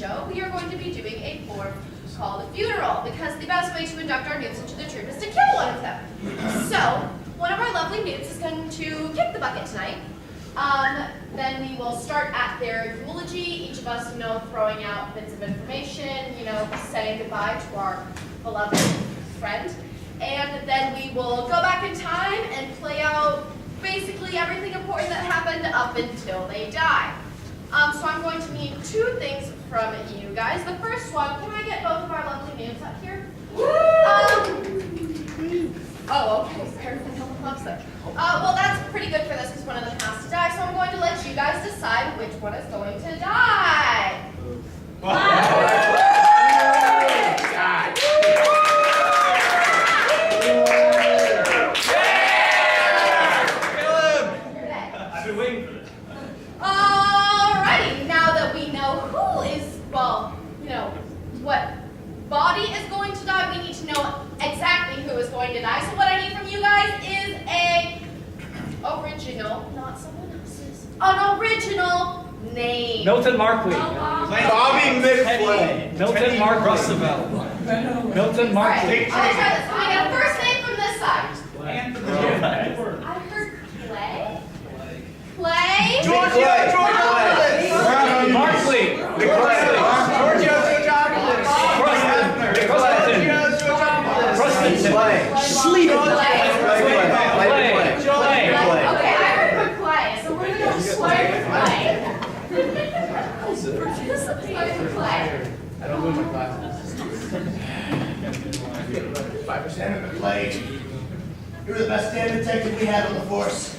show, we are going to be doing a form called a funeral, because the best way to induct our newts into the troop is to kill one of them. So, one of our lovely newts is going to kick the bucket tonight. Then we will start at their eulogy, each of us, throwing out bits of information, saying goodbye to our beloved friend. And then we will go back in time and play out basically everything important that happened up until they die. So I'm going to need two things from you guys. The first one, can I get both of our lovely names up here? Oh, okay. Well, that's pretty good for this because one of them has to die. So I'm going to let you guys decide which one is going to die. I've been waiting for this. Alrighty, now that we know who is, what body is going to die, we need to know exactly who is going to die. So what I need from you guys is an original, not someone else's, an original name. Milton Markley. Bobby McFlay. Milton Markley. Roosevelt. Milton Markley. Alright, I'll try this. Can I get a first name from this side? Anthony. I heard Clay. Clay? Georgia Markley. Okay, I heard Clay, so we're going to go Clay for Clay. Clay. I don't lose my glasses. 5% of the play. You were the best damn detective we had on the force.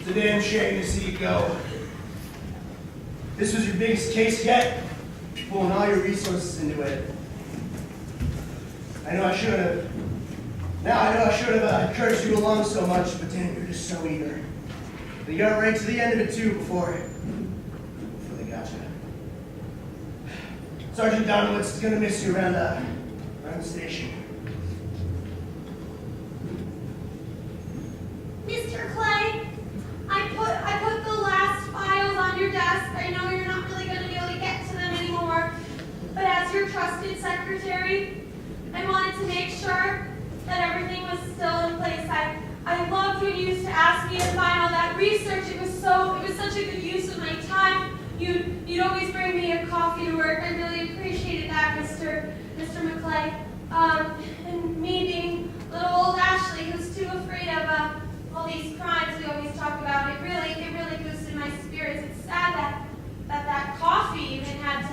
It's a damn shame to see you go. This was your biggest case yet, pulling all your resources into it. I know I should have. Now I know I should have encouraged you along so much, but damn, you're just so eager. But you got right to the end of it too before they got you. Sergeant Donowitz is gonna miss you around the station. Mr. Clay, I put the last files on your desk. I know you're not really going to be able to get to them anymore, but as your trusted secretary, I wanted to make sure that everything was still in place. I loved when you used to ask me to find all that research. It was such a good use of my time. You'd always bring me a coffee to work. I really appreciated that, Mr. McClay. And me being little old Ashley, who's too afraid of all these crimes we always talk about, it really boosted my spirits. It's sad that coffee even had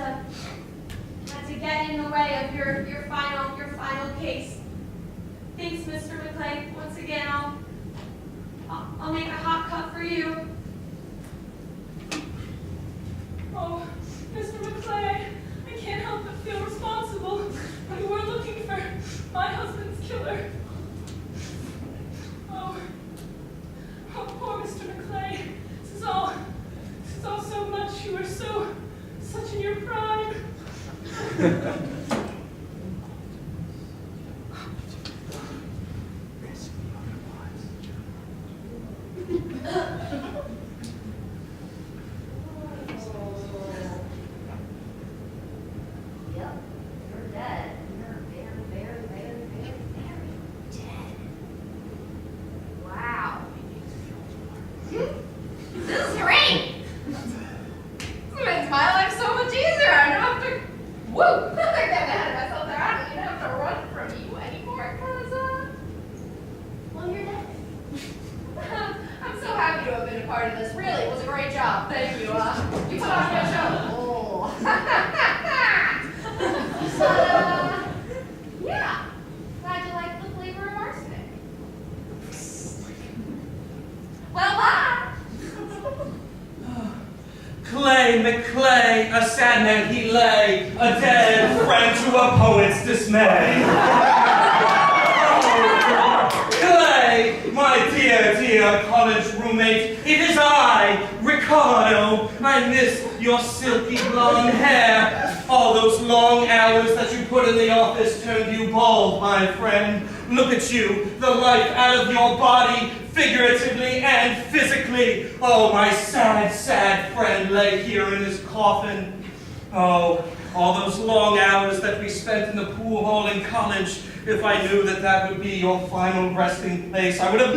to get in the way of your final case. Thanks, Mr. McClay. Once again, I'll make a hot cup for you. Oh, Mr. McClay, I can't help but feel responsible when you were looking for my husband's killer. Oh, poor Mr. McClay. This is all so much. You were such in your prime. Yep, you're dead. You're very dead. Wow. This is great! This makes my life so much easier. I don't have to, I get ahead of myself there. I don't even have to run from you anymore, because, you're dead. I'm so happy to have been a part of this. Really, it was a great job. Thank you. You put on a good show. Oh. Yeah. Glad you like the flavor of arsenic. Well, bye. Clay McClay, a sad man he lay, a dead friend to a poet's dismay. Clay, my dear college roommate, it is I, Ricardo. I miss your silky blonde hair. All those long hours that you put in the office turned you bald, my friend. Look at you, the life out of your body, figuratively and physically. Oh, my sad, sad friend lay here in his coffin. Oh, all those long hours that we spent in the pool hall in college. If I knew that that would be your final resting place, I would have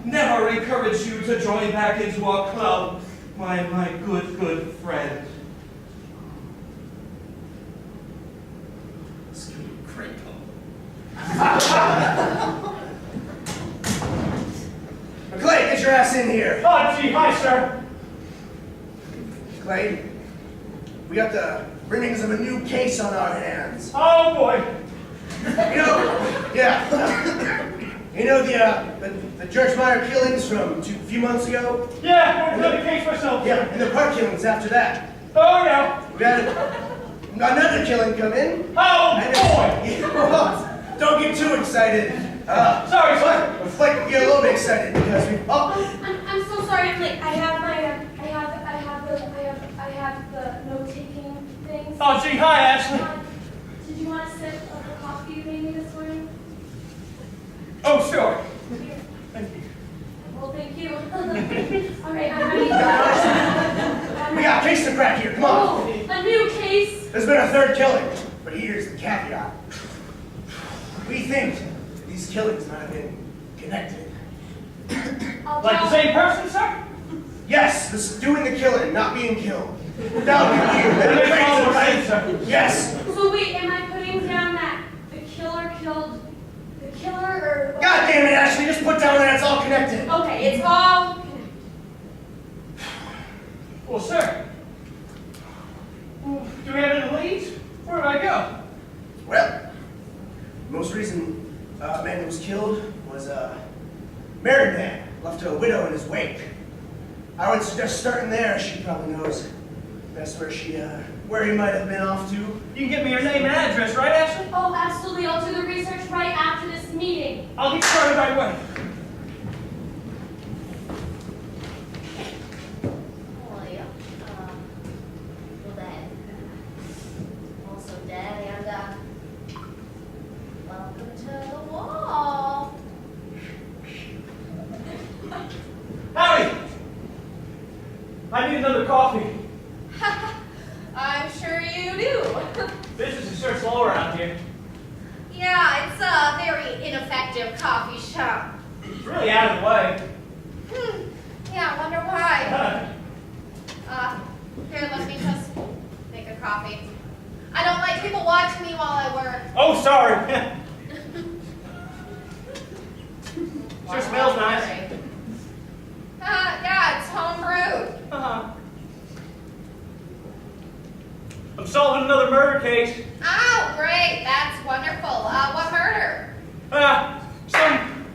never encouraged you to join back into our club, my good friend. McClay, get your ass in here. Oh, gee, hi, sir. Clay, we got the bringings of a new case on our hands. Oh, boy. You know the George Meyer killings from a few months ago? Yeah, I know the case myself. Yeah, and the park killings after that. Oh, yeah. We had another killing come in. Oh, And boy. well, don't get too excited. Sorry, sir. It's like we get a little bit excited because we. Oh, I'm so sorry. I'm late. I have the note-taking things. Oh, gee, hi, Ashley. Did you want a sip of the coffee you made me this morning? Oh, sure. Here. Thank you. Well, thank you. All right, I'm ready. we got a case to crack here. Come on. Oh, a new case. There's been a third killing, but here's the caveat. We think these killings might have been connected. Like the same person, sir? Yes, this doing the killing, not being killed. That would be weird. That makes That'd all be the crazy, sense, right? sir. Yes. So wait, am I putting down that the killer killed the killer or? God damn it, Ashley, just put down that it's all connected. Okay, it's all connected. Well, sir. Do we have any leads? Where do I go? Well, the most recent man who was killed was a married man, left a widow in his wake. I would suggest starting there. She probably knows best where he might have been off to. You can give me your name and address, right, Ashley? Oh, absolutely. I'll do the research right after this meeting. I'll get started right away. Well, yeah. Well, Dad. Also, Dad, and, welcome to the wall. Howdy! I need another coffee. I'm sure you do. Business is sure slow around here. Yeah, it's a very ineffective coffee shop. It's really out of the way. Yeah, I wonder why. Here, let me just make a coffee. I don't like people watching me while I work. Oh, sorry. Sure smells nice. Yeah, it's home brewed. Uh-huh. I'm solving another murder case. Oh, great. That's wonderful. What murder? Some...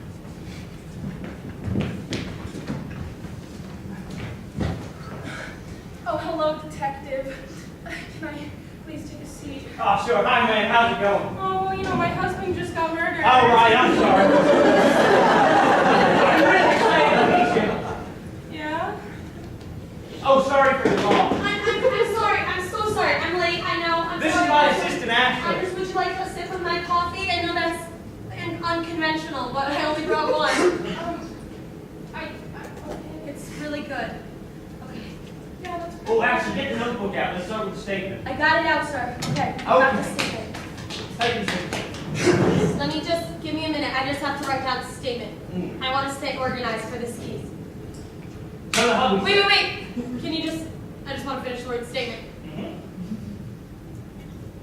Oh, hello, detective. Can I please take a seat? Oh, sure. Hi, man. How's it going? Oh, well, you know, my husband just got murdered. All right. I'm sorry. I'm really glad to meet you. Yeah? Oh, sorry for the call. I'm sorry. I'm so sorry. I'm late. I know. I'm This sorry. is my assistant, Ashley. Anders, would you like a sip of my coffee? I know that's unconventional, but I only brought one. It's really good. Okay. Yeah, that's Oh, Ashley, get the notebook out. Let's start with the statement. I got it out, sir. Okay. I got the Okay. statement. Take a seat. Let me just give me a minute. I just have to write down the statement. I want to stay organized for this case. So the hubby. Wait. Can you just? I just want to finish the word statement. Mhm.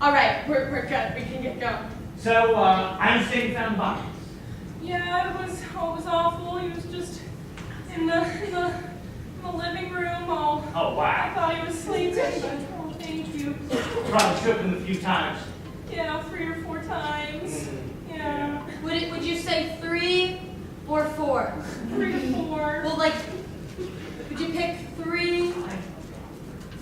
All right, we're good. We can get going. So, I understand you found the body. Yeah, it was awful. He was just in the living room. Oh, I wow. thought he was sleeping, but oh, thank you. Probably shook him a few times. Yeah, 3 or 4 times. Yeah, Would you say 3 or 4? 3 to 4. Well, like, would you pick 3?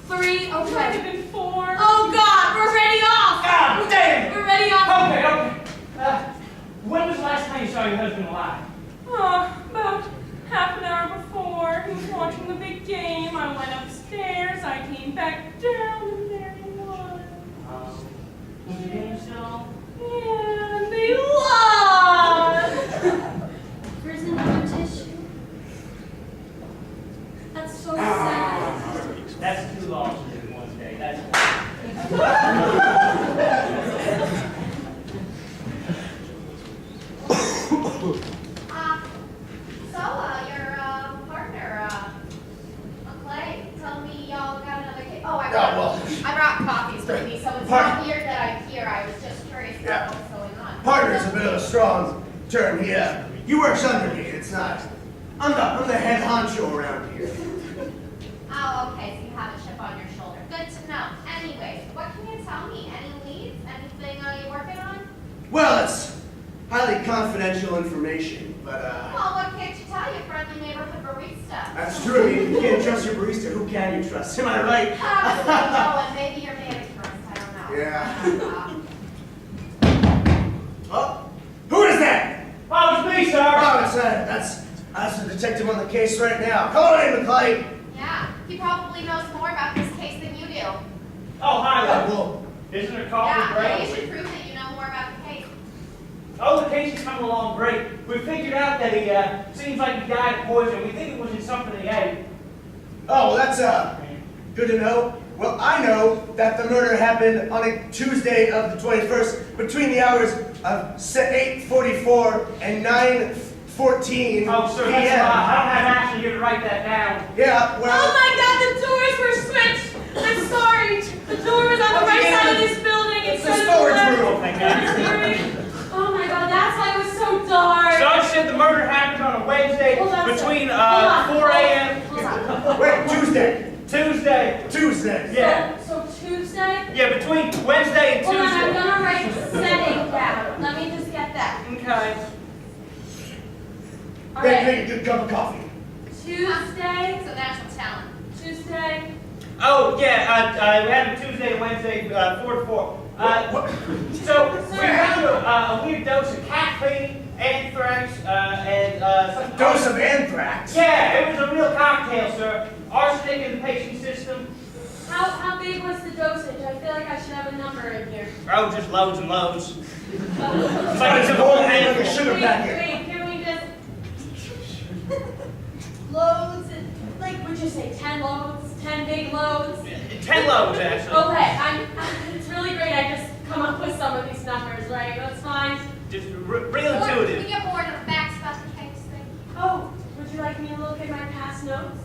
3. It might Okay. have been 4. Oh God, we're ready off. God damn! We're ready off. Okay. When was the last time you saw your husband alive? About half an hour before. He was watching the big game. I went upstairs. I came back down, and there he was. Was the game still on? And they lied. dogs in one day. That's Your partner, Clay, tell me y'all got another case. Oh, I brought coffees with me, so it's not weird that I'm here. I was just curious about what's going on. Partner's a bit of a strong term here. He works under me, it's not. I'm the head honcho around here. Oh, okay, so you have a chip on your shoulder. Good to know. Anyways, what can you tell me? Any leads? Anything you're working on? Well, it's highly confidential information, but Well, what can't you tell your friendly neighborhood barista? that's true. I mean, if you can't trust your barista, who can you trust? Am I right? Probably no, and maybe your manicurist, I don't know. Yeah. Oh, who is that? Oh, it's me, sir. Oh, that's the detective on the case right now. Come on in, McClay. Yeah, he probably knows more about this case than you do. Oh, hi there. Well, Isn't there coffee Yeah, break? you should prove that you know more about the case. Oh, the case is coming along great. We figured out that he seems like he died of poison. We think it was in something he ate. oh, well, that's good to know. Well, I know that the murder happened on a Tuesday of the 21st between the hours of 8:44 and 9:14 Oh, sir, p.m. that's I don't have action here to write that down. Yeah, well. Oh my God, the doors were switched. I'm sorry. The door was on the right side of this building It's a instead of the storage left. room. I'm sorry. Oh my God, that's why it was so dark. Judge said the murder happened on a Wednesday Hold on a between second. Hold on. 4 a.m. Hold on. Wait, Tuesday. Tuesday. Yeah. So Tuesday? Yeah, between Wednesday and Hold on, I'm Tuesday. gonna write setting down. Let me just get that. Okay. All Make right. a good cup of coffee. Tuesday. It's a natural talent. Tuesday. Oh, yeah, we had it Tuesday and Wednesday, 4 to 4. So, we found a weird dose of caffeine, anthrax, and some... Dose of anthrax. Yeah, it was a real cocktail, sir. Arsenic in the patient system. How big was the dosage? I feel like I should have a number in here. Oh, just loads and loads. It's Like like it's it's a a whole whole handful of handful. sugar Wait, packet. wait, can we just... Loads, like, would you say 10 loads? 10 big loads? 10 loads, actually. Okay, it's really great I just come up with some of these numbers, right? That's fine. Just real Or can we intuitive. get more into the facts about the case thing? Oh, would you like me to look at my past notes?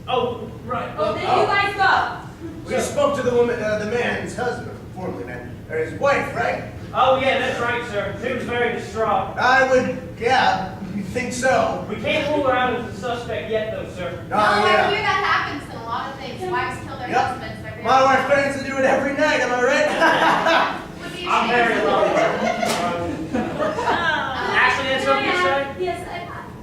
Oh, right. Oh, then you guys go. We spoke to the woman, the man's husband, formerly man, or his wife, right? Oh, yeah, that's right, sir. She was very distraught. I would, yeah, you think so? We can't rule her out as a suspect yet, though, sir. Oh, No, I yeah. hear that happens in a lot of things. Wives kill their Yep. husbands. They're very My wife plans to do it every night, am I right? Would be I'm ashamed very of low. you. Ashley, that's something to say? Yes,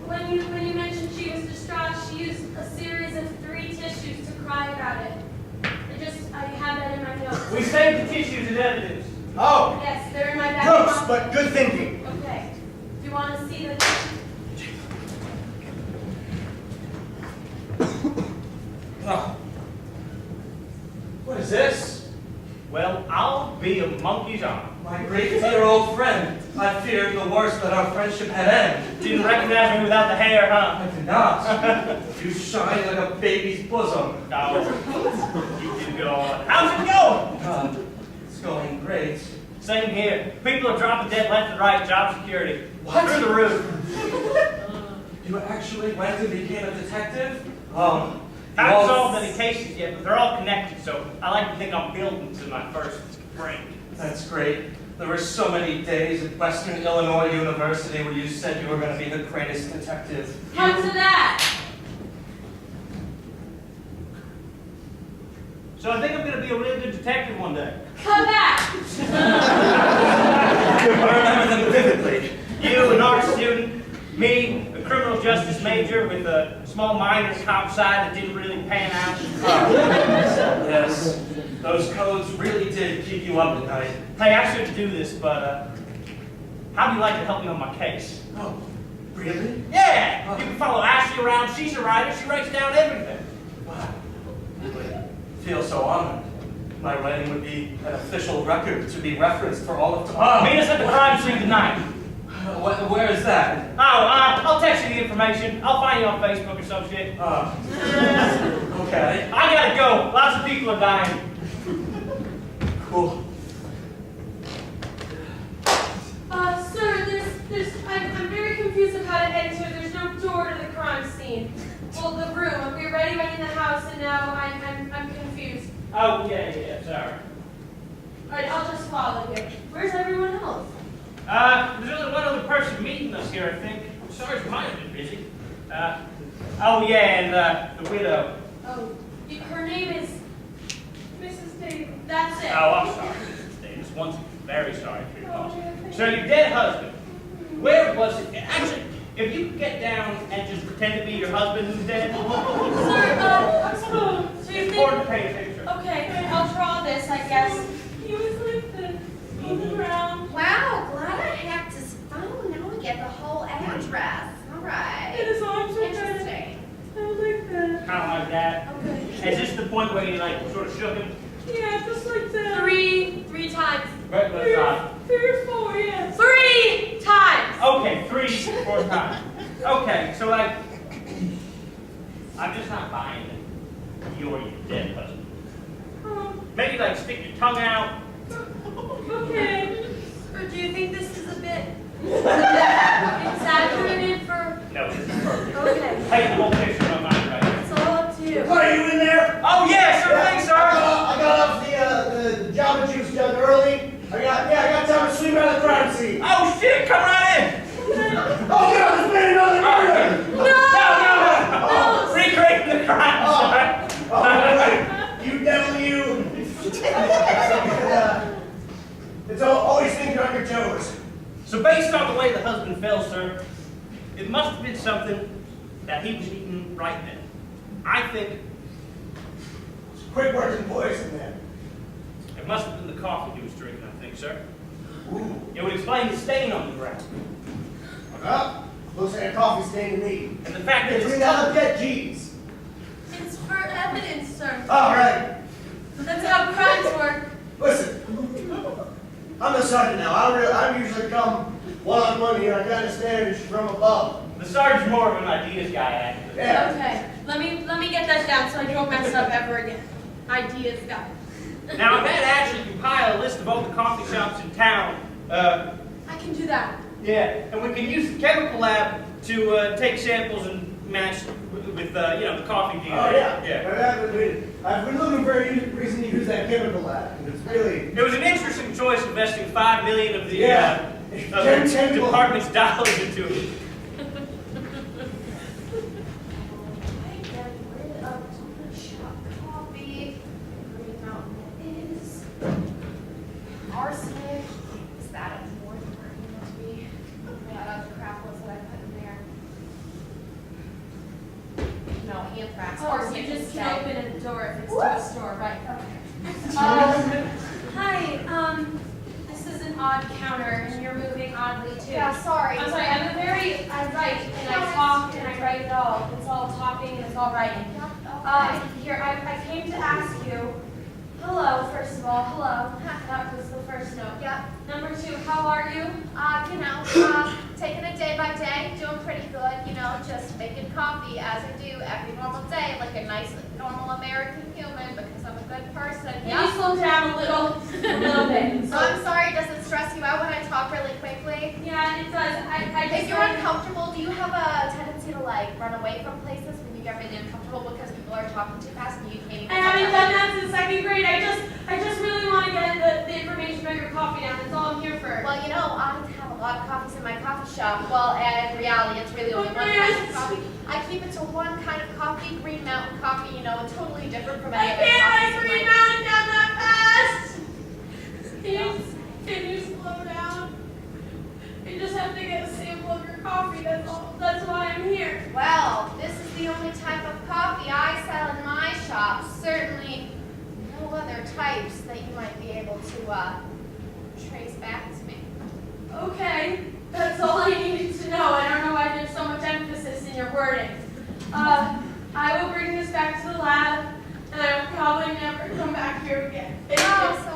when you mentioned she was distraught, she used a series of 3 tissues to cry about it. I have that in my notes. We saved the tissues as evidence. Oh, Yes, they're in my back gross, pocket. but good thinking. Okay. Do you want to see the... Oh. What is this? Well, I'll be a monkey's arm. My great dear old friend, I feared the worst that our friendship had ended. Didn't recognize me without the hair, huh? I did not. You shine like a baby's bosom. Oh, you do go on. How's it going? It's going great. Same here. People are dropping dead left and right. Job security. What? Through the roof. You actually went and became a detective? I haven't solved any cases yet, but they're all connected, so I like to think I'm building to my first break. That's great. There were so many days at Western Illinois University where you said you were going to be the greatest detective. Come to that. So I think I'm going to be a real good detective one day. Come back. I remember them vividly. You, an art student, me, a criminal justice major with a small minor comp side that didn't really pan out. Yes, those codes really did keep you up at night. Hey, I shouldn't do this, but how'd you like to help me on my case? Oh, really? Yeah, you can follow Ashley around. She's a writer. She writes down everything. Wow. I feel so honored. My writing would be an official record to be referenced for all of tomorrow. Meet us at the crime scene tonight. Where is that? Oh, I'll text you the information. I'll find you on Facebook or some shit. Oh, Okay. I gotta go. Lots of people are dying. Cool. Sir, I'm very confused of how to enter. There's no door to the crime scene. Well, the room. We were already in the house, and now I'm confused. Oh, yeah, sorry. All right, I'll just follow you. Where's everyone else? There's only one other person meeting us here, I think. I'm sorry, she might have been busy. Oh, yeah, and the widow. Oh, her name is Mrs. Davis. That's it. Oh, I'm sorry, Mrs. Davis. Once very sorry for your loss. So your dead husband, where was it? Actually, if you could get down and just pretend to be your husband who's dead. Sir, so you It's think... important to paint a picture. Okay, I'll draw this, I guess. He was like this, on the ground. Wow, glad I hacked his phone. Now we get the whole address. All And right. his arms were kind of Interesting. like that. Kind of like that. Okay. Is this the point where you like sort of shook him? Yeah, just like that. Three times. Right, but not. 3 or 4, yes. 3 times! Okay, 3, 4 times. Okay, so like, I'm just not buying it. You're your dead husband. Maybe like stick your tongue out. Okay. Or do you think this is a bit exaggerated for... No, this is perfect. Okay. Paint the whole picture in my mind right now. It's all up to you. Are you in there? Oh yeah, sure thing, sir. I got off the Java Juice done early. I got time to sweep out the crime scene. Oh shit, come right in. Oh God, there's been another murder! No. Recreating the crime, sir. Oh, right. You devil, you. It's always think on your toes. So based on the way the husband fell, sir, it must have been something that he was eating right then. I think It's quick working poison, man. it must have been the coffee he was drinking, I think, sir. Ooh. It would explain the stain on the ground. Well, looks like a coffee stain to me. And the fact that Clean it's that up yet, jeez. It's for evidence, sir. All right. That's how crimes work. Listen, I'm the sergeant now. I usually come one-on-one here. I understand it's from above. the sergeant's more of an ideas guy, actually. Yeah. Okay, let me get that down so I don't mess up ever again. Ideas, guy. Now, I've had Ashley compile a list of all the coffee shops in town. I can do that. Yeah, and we can use the chemical lab to take samples and match with the coffee dealer. Oh, yeah. Yeah. I've been looking for a reason to use that chemical lab. And it's really... It was an interesting choice investing $5 million of the, Yeah. of the department's dollars into it. I get rid of shop coffee. Green Mountain is arsenic. Is that important or you know to be? What other crap was that I put in there? No, anthrax. Oh, Arsenic you just instead. can open a door if it's to a store, right? Okay. Hi, this is an odd counter, and you're moving oddly too. Yeah, sorry. I'm sorry, I write, and I talk, and I write it all. It's all talking, and it's all writing. Here, I came to ask you, hello, first of all, hello. That was the first note. Yep. Number 2, how are you? Taking it day by day, doing pretty good, just making coffee as I do every normal day, like a nice, normal American human, because I'm a good person. Can you slow down a little bit? So I'm sorry, does it stress you out when I talk really quickly? Yeah, it does. I just If you're uncomfortable, do you have a tendency to run away from places when you get really uncomfortable because people are talking too fast and you can't even I haven't done that since 2nd grade. I just really want to get the information about your coffee down. That's all I'm here for. Well, I have a lot of coffees in my coffee shop. Well, and in reality, it's really only one kind of coffee. I keep it to one kind of coffee, Green Mountain coffee, totally different from any I other can't coffees. write Green Mountain down that fast. Can you slow down? You just have to get a sample of your coffee. That's all. That's why I'm here. Well, this is the only type of coffee I sell in my shop. Certainly no other types that you might be able to trace back to me. Okay, that's all I needed to know. I don't know why there's so much emphasis in your wording. I will bring this back to the lab, and I will probably never come back here again. Oh, so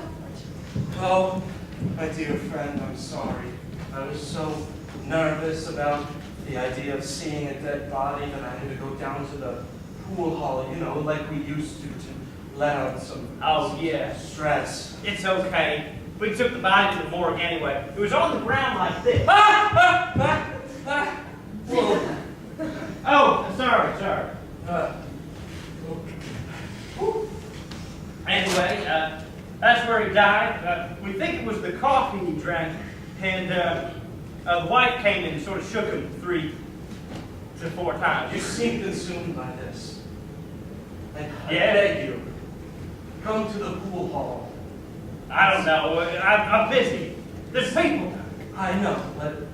Oh, my dear friend, I'm sorry. I was so nervous about the idea of seeing a dead body that I had to go down to the pool hall, you know, like we used to let out some Oh, yeah. stress. It's okay. We took the body to the morgue anyway. It was on the ground like this. Whoa. Oh, sorry. Uh, Anyway, that's where he died. We think it was the coffee he drank, and the wife came in and sort of shook him 3 to 4 times. you seem consumed by this. And I Yeah. beg you, come to the pool hall. I don't know. I'm busy. There's people. I know, but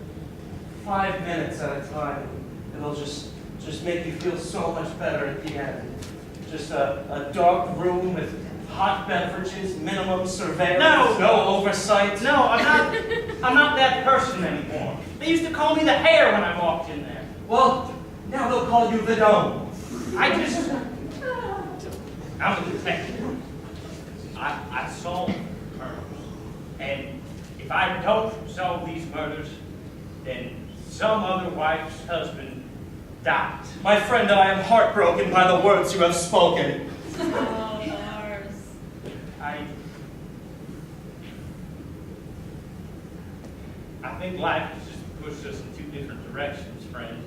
5 minutes at a time, it'll just make you feel so much better at the end. Just a dark room with hot beverages, minimum surveillance, no oversight. No, I'm not that person anymore. They used to call me the Hare when I walked in there. Well, now they'll call you the Dome. I'm a detective. I solve murders. And if I don't solve these murders, then some other wife's husband dies. My friend, I am heartbroken by the words you have spoken. Oh, Lars. I think life has just pushed us in 2 different directions, friend.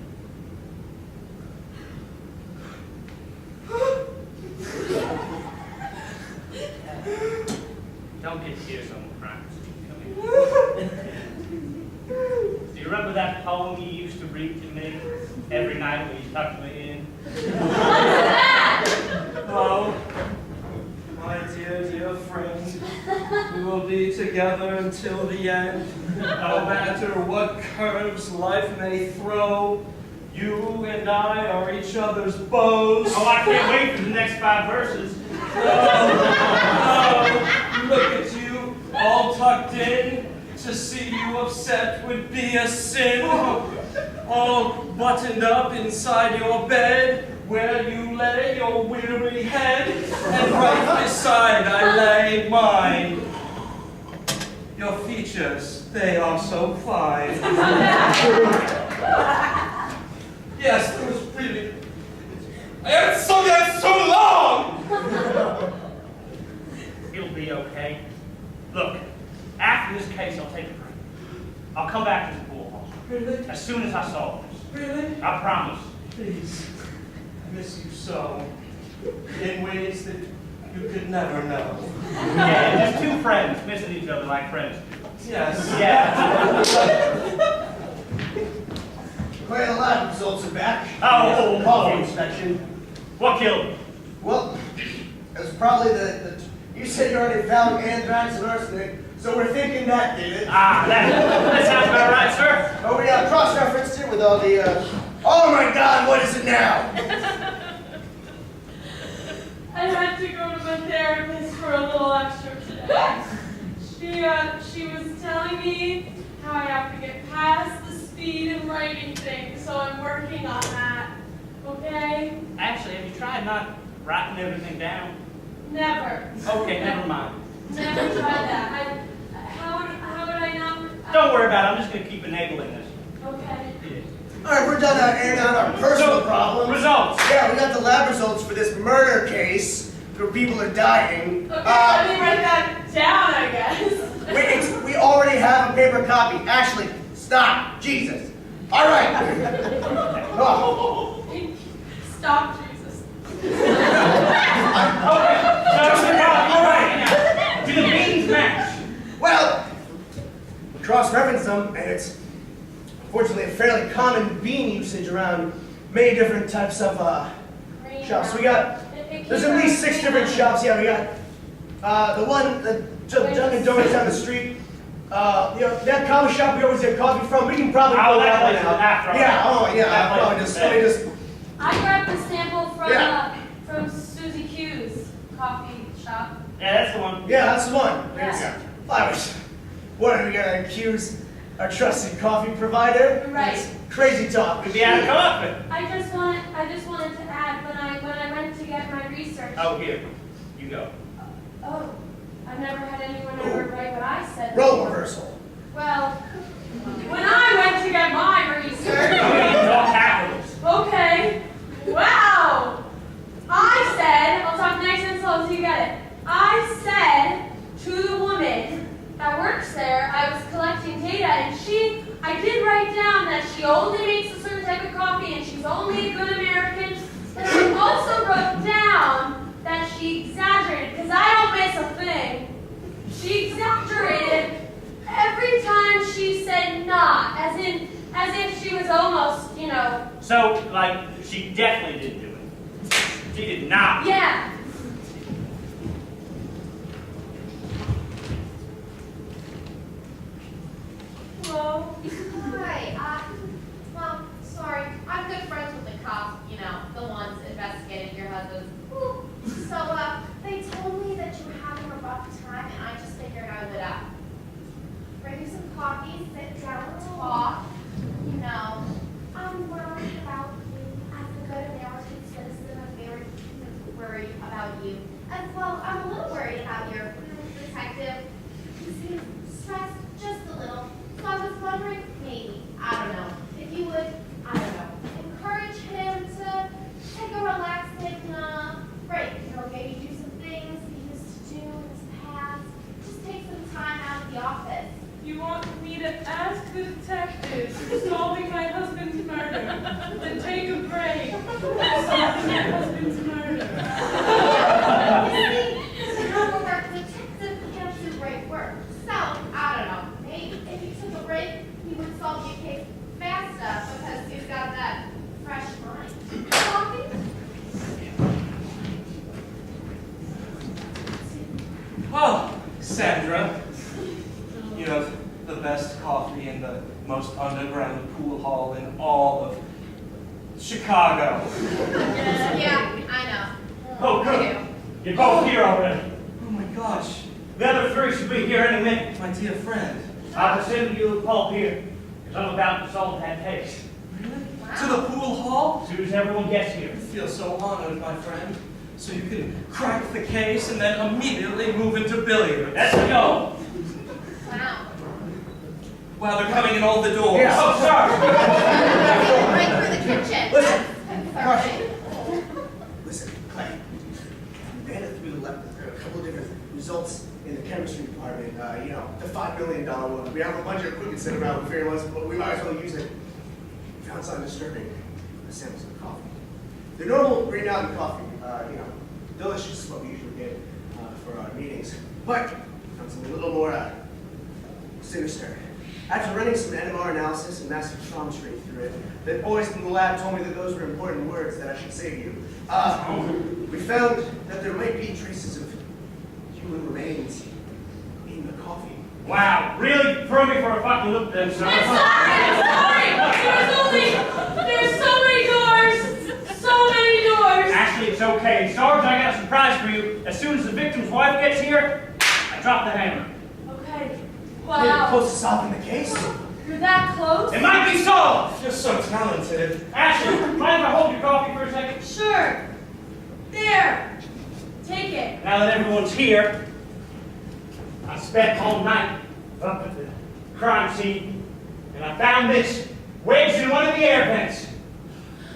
Don't get tears on the front. Come here. Do you remember that poem you used to read to me every night when you tucked me in? Oh, my dear friend, we will be together until the end. No matter what curves life may throw, you and I are each other's bows. Oh, I can't wait for the next 5 verses. Oh, look at you, all tucked in. To see you upset would be a sin. All buttoned up inside your bed, where you lay your weary head, and right beside I lay mine. Your features, they are so fine. Yes, it was really. I haven't sung that so long! It'll be okay. Look, after this case, I'll take a break. I'll come back to the pool hall. Really? As soon as I solve this. Really? I promise. Please, I miss you so, in ways that you could never know. Yeah, just 2 friends missing each other like friends. Yes. Yeah. Well, the lab results are back. Oh. Coffee inspection. What killed him? Well, it was probably the you said you already found anthrax and arsenic, so we're thinking that did it. Ah, that sounds about right, sir. Oh, we cross-referenced it with all the, oh my God, what is it now? I had to go to my therapist for a little extra today. She was telling me how I have to get past the speed of writing things, so I'm working on that. Okay? Actually, have you tried not writing everything down? Never. Okay, never mind. Never tried that. How would I not? Don't worry about it. I'm just going to keep enabling this. Okay. All right, we're done airing out our personal problems. Results. Yeah, we got the lab results for this murder case where people are dying. Okay, let me write that down, I guess. We already have a paper copy. Ashley, stop. Jesus. All right. Oh. Stop, Jesus. Okay, so all right. Do the beans match? Well, we cross-referenced them, and it's unfortunately a fairly common bean usage around many different types of shops. We got, there's at least 6 different shops. Yeah, we got the one, the Dunkin' Donuts down the street. You know, that coffee shop we always get coffee from. We can probably pull that one out. After all. Yeah, oh yeah, That probably place just, is let me just, I grabbed the sample from Yeah. from Susie Q's coffee shop. Yeah, that's the one. yeah, that's the one. Yeah. What are we gonna accuse our trusted coffee provider? Right. That's crazy talk. Could be out of coffee. I just wanted to add when I went to get my research. Oh, here. You go. Oh, I've never had anyone ever write what I said. Role reversal. Well, when I went to get my research. It's all capitals. Okay. Wow. she only makes a certain type of coffee and she's only a good American. But I also wrote down that she exaggerated, because I don't miss a thing. She exaggerated every time she said not, as if she was almost, you know. So, like, she definitely didn't do it. She did not. Yeah. Hello. Hi. Well, sorry. I'm good friends with the cops, you know, the ones investigating your husband's. So, they told me that you were having a rough time, and I just figured I would, bring you some coffee, sit down, talk. You know, I'm worried about you. As a good American citizen, I'm very worried about you. As well, I'm a little worried about your detective. He seems stressed just a little. So I was wondering, maybe, I don't know, if you would, I don't know, encourage him to take a relaxing break. You know, maybe do some things he used to do in his past. Just take some time out of the office. You want me to ask the detectives who's solving my husband's murder to take a break from solving my husband's murder? You see, how work detective can't do great work. So, I don't know, maybe if you took a break, he would solve your case faster because he's got that fresh mind. Coffee? Oh, Sandra, you have the best coffee in the most underground pool hall in all of Chicago. Yeah, I know. Oh, I good. do. You're both here already. Oh my gosh, The other three should be here any minute. my dear friend. I'll send you Paul here, because I'm about to solve that case. Really? Wow. To the pool hall? As soon as everyone gets here. I feel so honored, my friend. So you can crack the case and then immediately move into billiards. Let's go. Wow. Wow, they're coming in all the doors. Yeah. Oh, sorry. Right through the kitchen. Listen. That's concerning. Listen, Clay. We ran it through a couple of different results in the chemistry department. You know, the $5 million one. We have a bunch of equipment sitting around. We figured we might as well use it. We found something disturbing. The samples of coffee. The normal green mountain coffee. You know, delicious is what we usually get for our meetings. But found something a little more sinister. After running some NMR analysis and mass spectrometry through it, the boys in the lab told me that those were important words that I should say to you. We found that there might be traces of human remains in the coffee. Wow, really threw me for a fucking loop then, sir. I'm sorry! There's so many doors! So many doors! Actually, it's okay. Sarge, I got a surprise for you. As soon as the victim's wife gets here, I drop the hammer. Okay. You're Wow. close to solving the case? You're that close? It might be solved. You're so talented. Ashley, mind if I hold your coffee for a second? Sure. There. Take it. Now that everyone's here, I spent all night up at the crime scene, and I found this wedged in one of the air vents.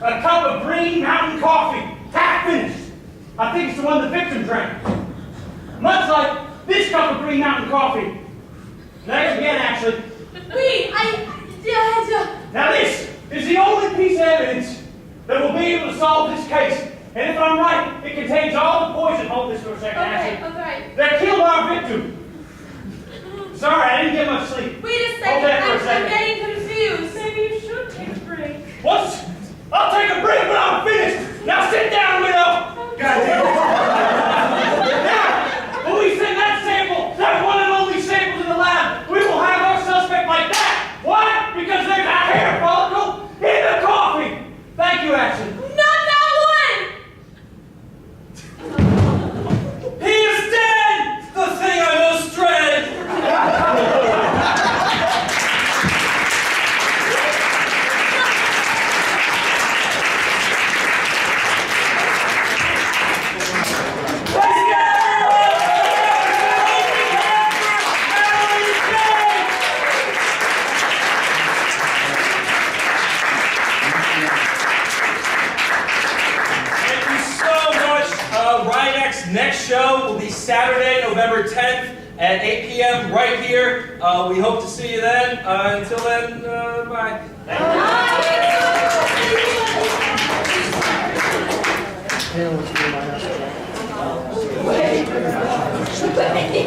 A cup of green mountain coffee, half finished. I think it's the one the victim drank. Much like this cup of green mountain coffee. There's again, actually. Wait, Now this is the only piece of evidence that will be able to solve this case. And if I'm right, it contains all the poison. Hold this for a second, Okay, Ashley. okay. That killed our victim. Sorry, I didn't get much sleep. Wait a Hold second, that for a I'm second. getting confused. Maybe you should take a break. What? I'll take a break when I'm finished. Now sit down, widow. God damn it. Now, when we send that sample, that one and only sample to the lab, we will have our suspect like that. Why? Because there's a hair follicle in the coffee. Thank you, Ashley. Not that one! He is dead! The thing I most dread! Thank you so much. Riot Act's next show will be Saturday, November 10th at 8 p.m. right here. We hope to see you then. Until then, bye. Wait.